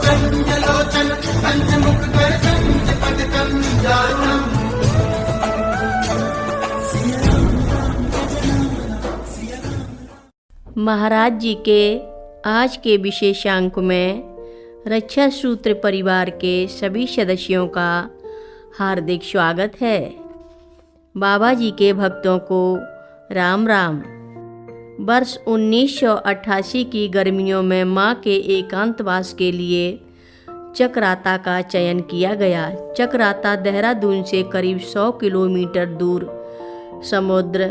कंजलोचन कंजमुख कर कंजपद कंजारुणम। महाराज जी के आज के विशेषांक में रक्षा सूत्र परिवार के सभी सदस्यों का हार्दिक स्वागत है। बाबा जी के भक्तों को राम राम। वर्ष 1988 की गर्मियों में मां के एकांतवास के लिए चकराता का चयन किया गया। चकराता देहरादून से करीब 100 किलोमीटर दूर समुद्र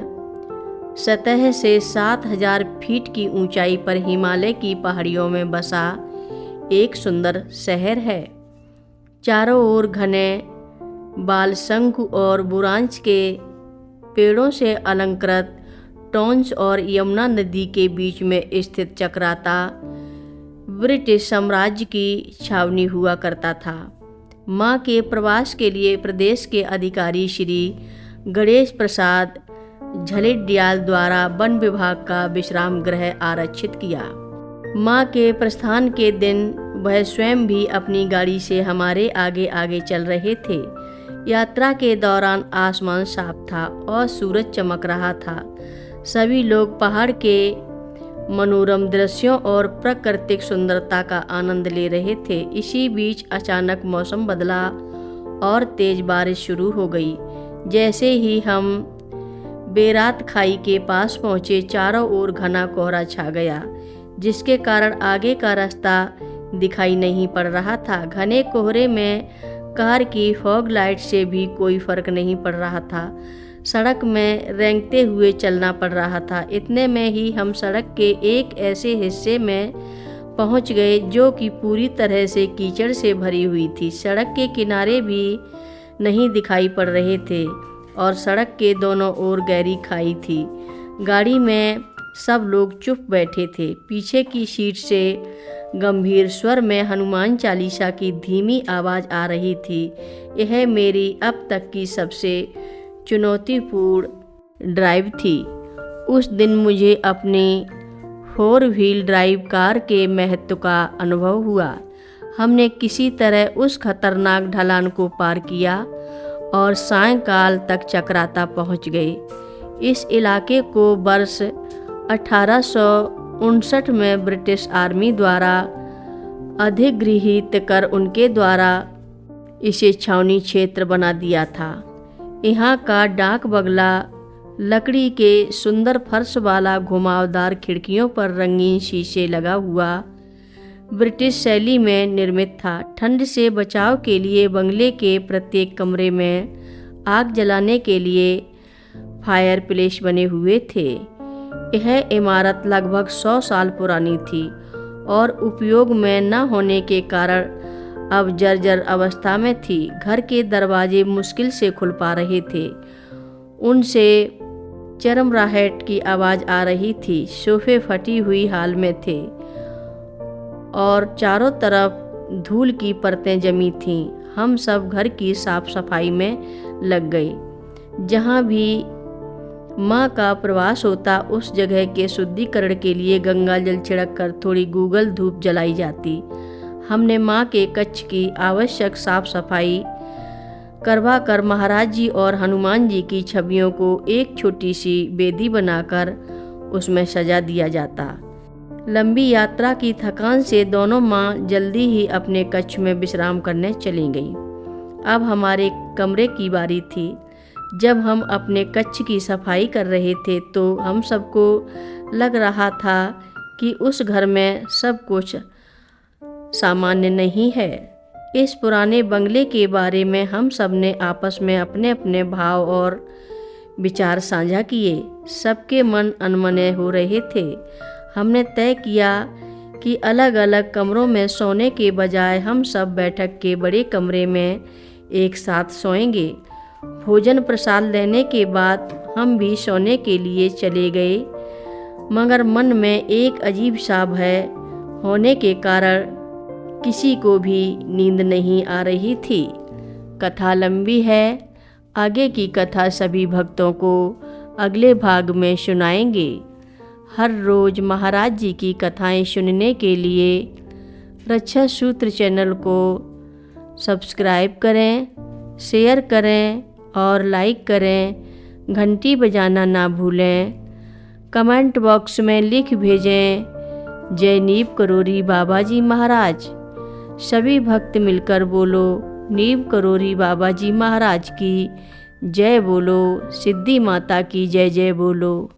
सतह से 7000 फीट की ऊंचाई पर हिमालय की पहाड़ियों में बसा एक सुंदर शहर है। चारों ओर घने बालशंकु और बुरांश के पेड़ों से अलंकृत टोंस और यमुना नदी के बीच में स्थित चकराता ब्रिटिश साम्राज्य की छावनी हुआ करता था। मां के प्रवास के लिए प्रदेश के अधिकारी श्री गणेश प्रसाद झलेडियाल द्वारा वन विभाग का विश्राम गृह आरक्षित किया। मां के प्रस्थान के दिन वह स्वयं भी अपनी गाड़ी से हमारे आगे आगे चल रहे थे। यात्रा के दौरान आसमान साफ था और सूरज चमक रहा था। सभी लोग पहाड़ के मनोरम दृश्यों और प्राकृतिक सुंदरता का आनंद ले रहे थे। इसी बीच अचानक मौसम बदला और तेज बारिश शुरू हो गई। जैसे ही हम बेरात खाई के पास पहुंचे, चारों ओर घना कोहरा छा गया, जिसके कारण आगे का रास्ता दिखाई नहीं पड़ रहा था। घने कोहरे में कार की फॉग लाइट से भी कोई फर्क नहीं पड़ रहा था। सड़क में रेंगते हुए चलना पड़ रहा था। इतने में ही हम सड़क के एक ऐसे हिस्से में पहुंच गए जो कि पूरी तरह से कीचड़ से भरी हुई थी। सड़क के किनारे भी नहीं दिखाई पड़ रहे थे और सड़क के दोनों ओर गहरी खाई थी। गाड़ी में सब लोग चुप बैठे थे। पीछे की सीट से गंभीर स्वर में हनुमान चालीसा की धीमी आवाज़ आ रही थी। यह मेरी अब तक की सबसे चुनौतीपूर्ण ड्राइव थी। उस दिन मुझे अपनी 4 व्हील ड्राइव कार के महत्व का अनुभव हुआ। हमने किसी तरह उस खतरनाक ढलान को पार किया और सायंकाल तक चकराता पहुंच गए। इस इलाके को वर्ष 1859 में ब्रिटिश आर्मी द्वारा अधिगृहीत कर उनके द्वारा इसे छावनी क्षेत्र बना दिया था। यहाँ का डाक बंगला लकड़ी के सुंदर फर्श वाला घुमावदार खिड़कियों पर रंगीन शीशे लगा हुआ ब्रिटिश शैली में निर्मित था। ठंड से बचाव के लिए बंगले के प्रत्येक कमरे में आग जलाने के लिए फायर प्लेस बने हुए थे। यह इमारत लगभग 100 साल पुरानी थी और उपयोग में न होने के कारण अब जर्जर अवस्था में थी। घर के दरवाजे मुश्किल से खुल पा रहे थे। उनसे चरमराहट की आवाज़ आ रही थी। सोफे फटी हुई हाल में थे और चारों तरफ धूल की परतें जमी थीं। हम सब घर की साफ सफाई में लग गए। जहाँ भी माँ का प्रवास होता उस जगह के शुद्धिकरण के लिए गंगा जल छिड़क कर थोड़ी गूगल धूप जलाई जाती। हमने माँ के कक्ष की आवश्यक साफ सफाई करवा कर महाराज जी और हनुमान जी की छवियों को एक छोटी सी बेदी बनाकर उसमें सजा दिया जाता। लंबी यात्रा की थकान से दोनों माँ जल्दी ही अपने कक्ष में विश्राम करने चली गईं। अब हमारे कमरे की बारी थी। जब हम अपने कक्ष की सफाई कर रहे थे तो हम सबको लग रहा था कि उस घर में सब कुछ सामान्य नहीं है। इस पुराने बंगले के बारे में हम सब ने आपस में अपने अपने भाव और विचार साझा किए। सबके मन अनमने हो रहे थे। हमने तय किया कि अलग अलग कमरों में सोने के बजाय हम सब बैठक के बड़े कमरे में एक साथ सोएंगे। भोजन प्रसाद लेने के बाद हम भी सोने के लिए चले गए, मगर मन में एक अजीब सा भय होने के कारण किसी को भी नींद नहीं आ रही थी। कथा लंबी है। आगे की कथा सभी भक्तों को अगले भाग में सुनाएंगे। हर रोज़ महाराज जी की कथाएं सुनने के लिए रक्षा सूत्र चैनल को सब्सक्राइब करें, शेयर करें और लाइक करें। घंटी बजाना ना भूलें। कमेंट बॉक्स में लिख भेजें, जय नीव करोरी बाबा जी महाराज। सभी भक्त मिलकर बोलो, नीव करोरी बाबा जी महाराज की जय बोलो, सिद्धि माता की जय जय बोलो।